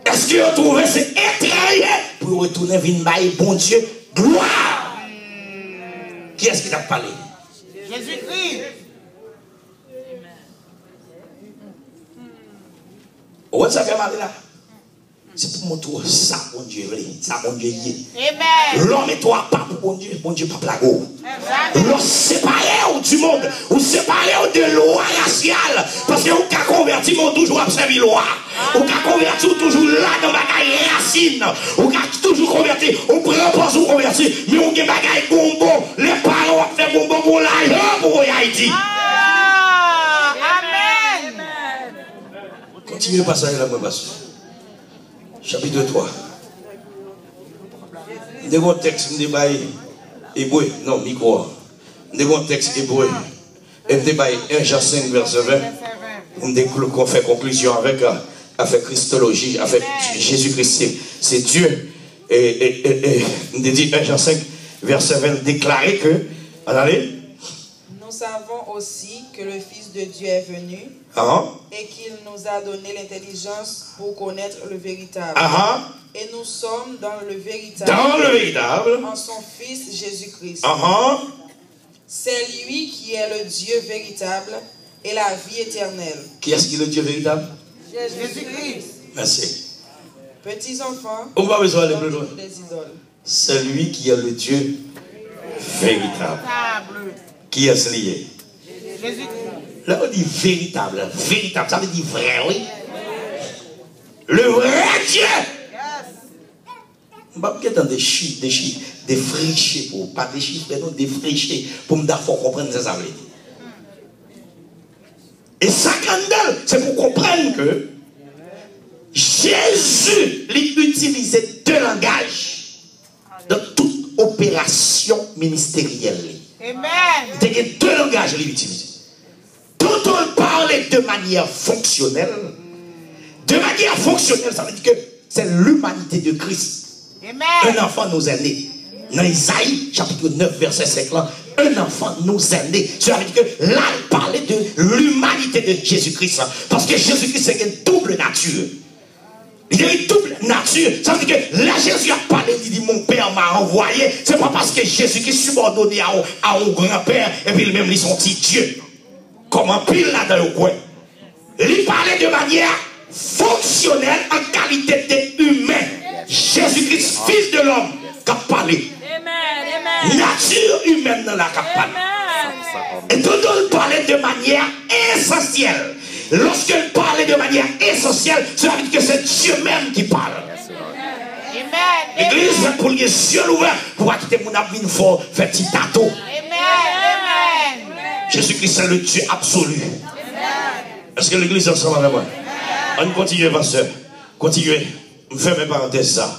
Est-ce qu'ils ont trouvé ces étrangers pour retourner vers bon Dieu? Gloire! Qui est-ce qui t'a parlé? Jésus-Christ. Où est-ce que ça fait là? C'est pour montrer ça, mon Dieu, ça, mon Dieu. Amen. L'homme et toi, pas pour mon Dieu, pas plago. L'homme séparé du monde, ou séparé de loi raciale. Parce que vous avez converti, mais toujours observé loi. Vous avez converti, toujours là dans la racine. Vous avez toujours converti, on prend pas vous converti, mais vous avez bagaille bonbon. Les parents ont fait bonbon pour l'argent pour Haïti. Amen. Continuez le passage là, moi, pasteur. Chapitre 3. Nous avons un texte hébreu. Non, micro. Nous avons un texte hébreu. Et nous avons 1 Jean 5, verset 20. Nous fait conclusion avec Christologie, avec Jésus-Christ. C'est Dieu. Et nous avons dit 1 Jean 5, verset 20, déclarer que. Allez. Nous savons aussi que le Fils de Dieu est venu. Et qu'il nous a donné l'intelligence pour connaître le véritable. Et nous sommes dans le véritable. En son Fils Jésus-Christ. C'est lui qui est le Dieu véritable et la vie éternelle. Qui est-ce qui est le Dieu véritable? Jésus-Christ. Merci. Petits enfants, on va besoin aller plus loin. Des idoles. C'est lui qui est le Dieu véritable. Qui est-ce lié? Jésus-Christ. Là, on dit véritable. Véritable, ça veut dire vrai, oui. Le vrai Dieu. pas des chiffres, des frichés pour pas des chiffres, non, des frichés pour me faire comprendre ça. Et ça, c'est pour comprendre que Jésus utilisait deux langages dans toute opération ministérielle. Amen. Il y a deux langages qu'il utilise. Tout on parlait de manière fonctionnelle. De manière fonctionnelle, ça veut dire que c'est l'humanité de Christ. Amen. Un enfant nous est né. Dans Isaïe, chapitre 9, verset 5, là, un enfant nous est né. Ça veut dire que là, il parlait de l'humanité de Jésus-Christ. Parce que Jésus-Christ, c'est une double nature. Il y a une double nature. Ça veut dire que là, Jésus a parlé, il dit, mon père m'a envoyé. C'est pas parce que Jésus-Christ est subordonné à un grand-père, et puis lui-même, il sont petit Dieu. Comme un pile là dans le coin. Il parlait de manière fonctionnelle en qualité d'humain. Jésus-Christ, fils de l'homme, qui a parlé. Nature humaine dans la capane. Et tout le monde parlait de manière essentielle. Lorsqu'il parlait de manière essentielle, cela veut dire que c'est Dieu même qui parle. L'église va pour les yeux ouverts pour quitter mon avenir fort, faire petit tato. Jésus-Christ c'est le Dieu absolu. Est-ce que l'église est ensemble avec moi? On continue, pasteur. Continuez. Je fais mes parenthèses ça.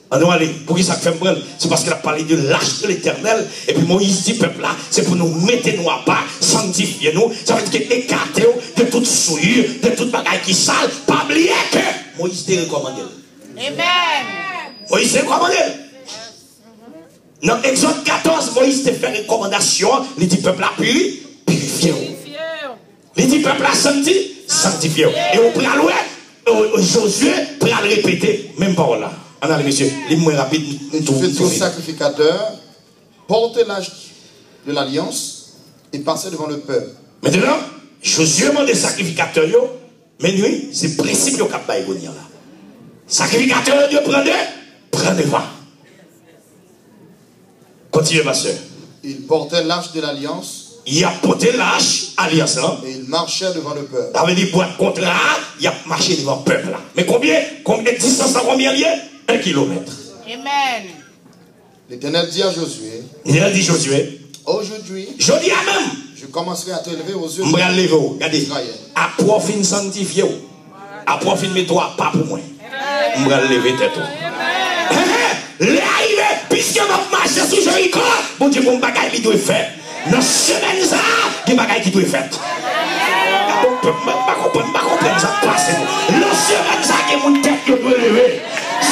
On doit aller. Pour qui ça fait me prendre? C'est parce qu'il a parlé de l'âge de l'éternel. Et puis Moïse dit, peuple là, c'est pour nous mettre nous à part, sanctifier nous. Ça veut dire écarter de toute souillure, de toute bagaille qui sale. Pas oublier que Moïse t'a recommandé. Amen. Moïse t'a recommandé. Dans Exode 14, Moïse t'a fait recommandation. Il dit, peuple là, purifiez-vous. Il dit, peuple là, sanctifiez-vous. Et on prend l'ouest, Josué prend le répéter, même parole là. Allez, monsieur, les moins rapides. Faites-vous sacrificateur, portez l'âge de l'alliance et passez devant le peuple. Maintenant, Josué m'a des sacrificateurs, mais lui, c'est le principe de là. Sacrificateur de prendre devant. Continuez, ma soeur. Il portait l'âge de l'alliance. Il a porté l'âge alliance là. Et il marchait devant le peuple. Ça veut dire pour être contrat, il a marché devant le peuple là. Mais combien de distance à combien lié? 1 kilomètre. Amen. L'Éternel dit à Josué. Il a dit Josué. Aujourd'hui. Je dis à même. Je commencerai à te lever aux yeux. Je vais lever. Regardez. À profit sanctifié. À profit de toi, pas pour moi. Je vais lever tête. L'arrivée, puisque je marche sous Jéricho, bon Dieu, mon bagage, il doit faire. Dans ce semaine, ça, il y a des bagages qui doivent faire. Je ne comprends pas ça passe. Dans ce semaine, ça, il y a mon tête qui doit lever.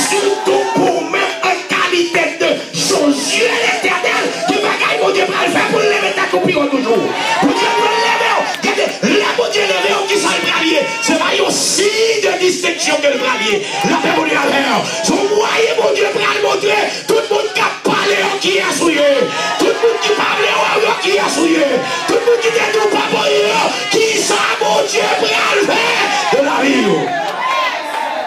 Surtout pour même en qualité de Josué l'éternel, qui bagaille mon Dieu va le faire pour lever ta copie toujours. Pour Dieu va lever. Là, mon Dieu lever, qui ça le bralier. C'est pas aussi de distinction que le bralier. La paix, mon Dieu, la paix. Son moyen, mon Dieu, va le montrer. Tout le monde qui a parlé, qui a souillé. Tout le monde qui parle, qui a souillé. Tout le monde qui dit tout pas pour qui ça, mon Dieu, va le faire de la vie.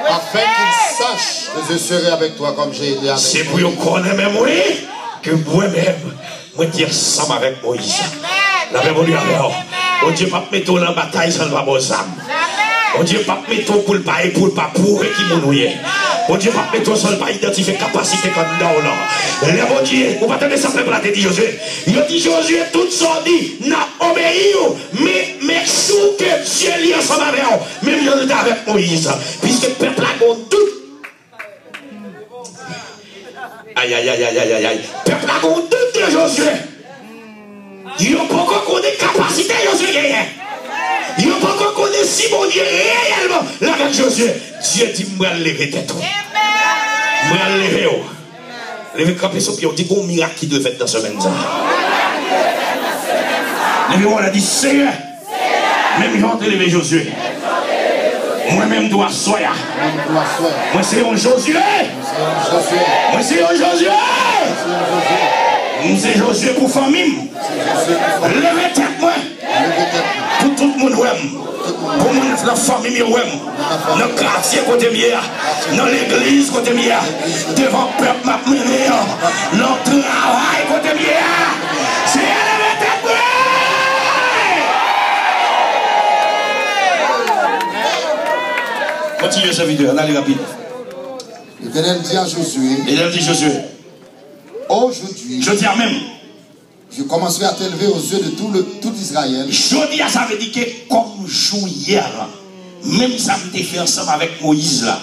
Afin qu'il sache que je serai avec toi comme j'ai été avec toi. C'est pour qu'on connaisse même oui, que moi-même, moi dire ensemble avec Moïse. La même Dieu, on Dieu pas mettre dans la bataille sans le pas bon âme. On Dieu pas mettre pour le pas pour pas pourrir qui m'ouille. On Dieu pas mettre sans le pas identifier capacité comme dans là. Le bon Dieu, on va attendre ça peuple là dit Josué. Il dit Josué tout ça dit n'a obéi mais sous que Dieu lie ensemble avec eux. Même il est avec Moïse puisque peuple là bon tout. Aïe aïe aïe aïe aïe aïe. Peuple là bon tout de Josué. Ils n'ont pas encore connu capacité Josué gagné. Ils n'ont pas encore connu si bon Dieu réellement là avec Josué. Dieu dit moi lever tête. Moi lever. Levez camper sur pied, on dit qu'on miracle qui doit faire dans ce semaine. Levez on a dit Seigneur. Même j'en ai levé Josué. Moi-même dois soya. Moi c'est un Josué. Moi c'est un Josué. C'est Josué pour famille. Levez tête moi. Pour tout le monde. Pour la famille, dans le quartier côté mien, dans l'église côté mien, devant le peuple m'a mené, dans le travail côté mien. C'est élevé tête. Continuez cette vidéo, on allez rapide. L'Éternel dit à Josué. L'Éternel dit Josué. Aujourd'hui. Je dis à même. Je commencerai à t'élever aux yeux de tout Israël. Je dis à ça veut dire que comme jour hier, même ça me fait ensemble avec Moïse là.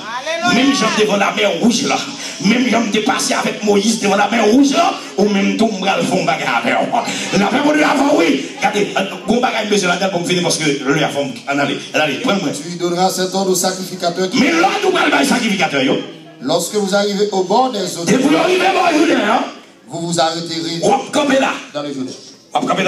Même j'en devant la mer rouge là. Même j'en ai passé avec Moïse devant la mer rouge là. Ou même tout le monde font bagarre avec moi. La paix de l'avant, oui. Regardez, bon bagarre monsieur là pour me finir parce que le avant, allez, prends-moi. Tu lui donneras cet ordre au sacrificateur. Mais là, nous parlons du sacrificateur. Lorsque vous arrivez au bord des eaux. Et vous arrivez au bord du Jourdain. Vous vous arrêterez dans le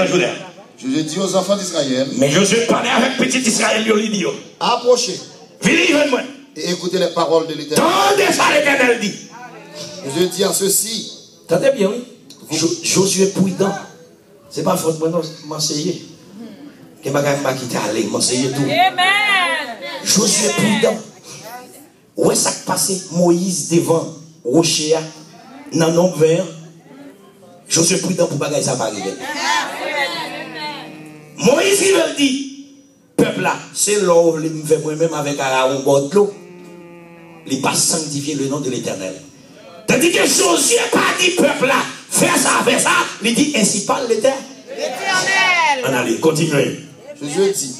Jourdain. Je dis aux enfants d'Israël. Mais je suis parlé avec petit Israël, il dit. Approchez. Venez, moi. Et écoutez les paroles de l'Éternel. Tendez ça, l'Éternel dit. Je dis à ceci. Tendez bien, oui. Josué prudent. C'est pas faute, moi, non, m'enseigner. Que ma gagne m'a quitté aller, m'enseigner tout. Amen. Josué prudent. Où est-ce que passé Moïse devant Rocher, dans nombre 20. Josué prudent pour bagaille ça pas arriver. Moïse il veut dire, peuple là, c'est l'or, il me fait moi-même avec Aaron bord de l'eau. Il pas sanctifier le nom de l'Éternel. Tandis que Josué pas dit peuple là, fais ça, il dit ainsi parle l'Éternel. On allez, continuez. Josué dit.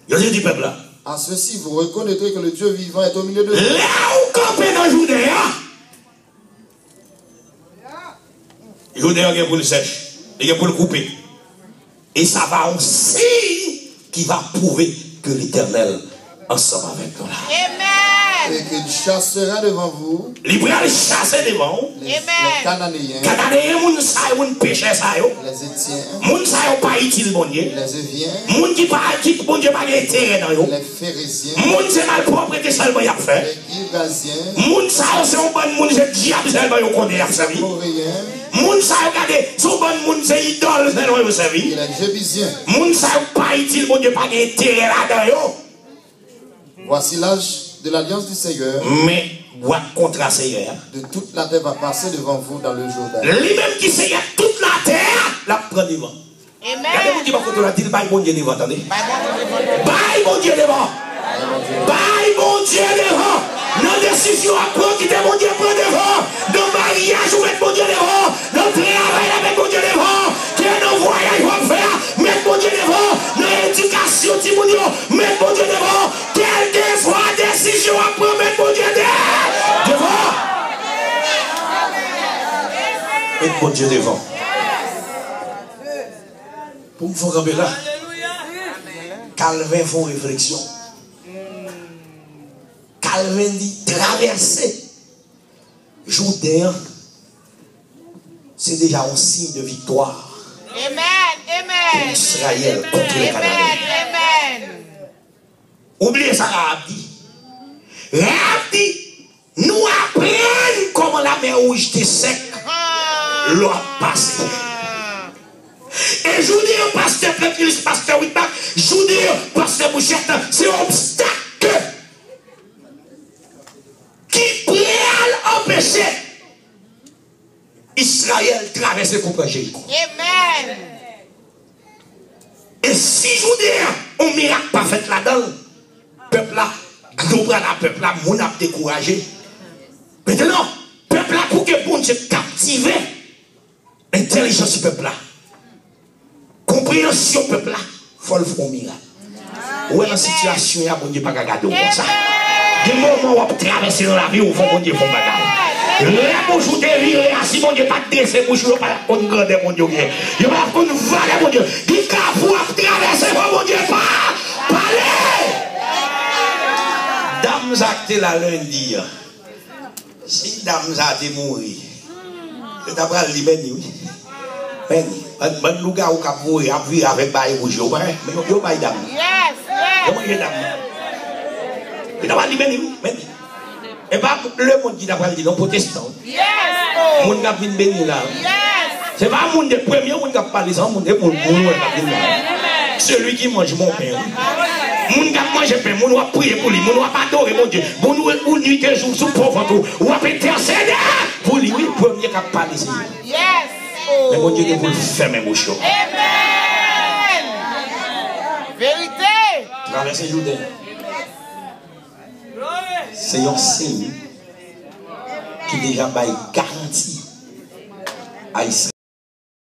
Josué dit peuple là. À ceci, vous reconnaîtrez que le Dieu vivant est au milieu de vous. Là où campez dans Jourdain, Jourdain est pour le sèche, il est pour le couper. Et ça va aussi qui va prouver que l'Éternel ensemble avec nous. Amen. Et qu'il chassera devant vous. Il va chasser devant les Cananéens. Cananéens, moun sa yon péché sa yo. Les Étiens. Moun sa yon pas utile bon Dieu. Les Éviens. Moun qui pas qui bon Dieu pas intérêt dans yo. Les Phérésiens. Moun c'est mal propreté seulement y a fait. Les Girgasiens. Moun sa c'est un bon moun c'est diable seulement yo connaît y a servi. Moun sa yo regardez, son bon moun c'est idole seulement yo servi. Les Jébusiens. Moun sa yo pas utile bon Dieu pas intérêt là-dedans yo. Voici l'âge de l'alliance du Seigneur. Mais boîte contrat Seigneur. De toute la terre va passer devant vous dans le Jourdain. Lui-même qui Seigneur toute la terre la prend devant. Amen. Regardez-vous qui va contre la dit bye bon Dieu devant, attendez. Bye bon Dieu devant. Bye bon Dieu devant. Nos décisions à prendre qui mon Dieu prend devant. Nos mariages avec mon Dieu devant. Nos travail avec mon Dieu devant. Que nos voyages vont faire. Mettre mon Dieu devant. Nos éducations, mettre mon Dieu devant. Quelle que soit la décision à prendre, mettre mon Dieu devant. Mettre mon Dieu devant. Pour me faire camper là. Calvin font réflexion. Calvin dit traverser Jourdain, c'est déjà un signe de victoire. Amen. Amen. Israël contre les Cananéens. Amen. Oubliez ça, Rahab dit. Rahab dit, nous apprenons comment la mer rouge était sec. L'eau a passé. Et je vous dis, pasteur Pétris, pasteur Whitback, je vous dis, pasteur Bouchette, c'est un obstacle qui pourrait empêcher Israël de traverser pour Jéricho. Amen. Et si je vous dis, un miracle pas fait là-dedans, peuple là, peuple là, mon a découragé. Maintenant, peuple là, pour que bon Dieu captive l'intelligence du peuple là. Compréhension peuple là, il faut le faire un miracle. Où est la situation, il y a bon Dieu pas regarder comme ça. Des moments où on traverse dans la vie, où il faut bon Dieu faire un bagage. Là, bonjour, si mon Dieu pas dresser, bonjour, pas la grande, mon Dieu. Il va pas une vague, mon Dieu. Il va traverser, mon Dieu, pas parler. Dame Zacté la lundi. Si Dame Zacté mourir, c'est d'après le Libéni, oui. Mais, bon, nous gars, on a mourir, on vit avec Baye Rouge, mais on a Baye Dame. Yes, Comment il est Dame? Il n'a pas dit, mais et pas le monde qui n'a pas dit, non, protestant. yes. Le monde qui a venu béni là. C'est pas le monde de premier, le monde qui a parlé, c'est le monde de mon celui qui mange mon pain. Le monde qui a mangé pain, le monde qui a prié pour lui, le monde qui a adoré mon Dieu. Le monde qui a nuit et jour sous pauvre, ou a intercédé pour lui, oui, le premier qui a parlé, c'est lui. Yes. Mais mon Dieu, vous le fermez, mon chou. Amen. Vérité. Traverser Jourdain. C'est un signe qui déjà bail garantie à Israël.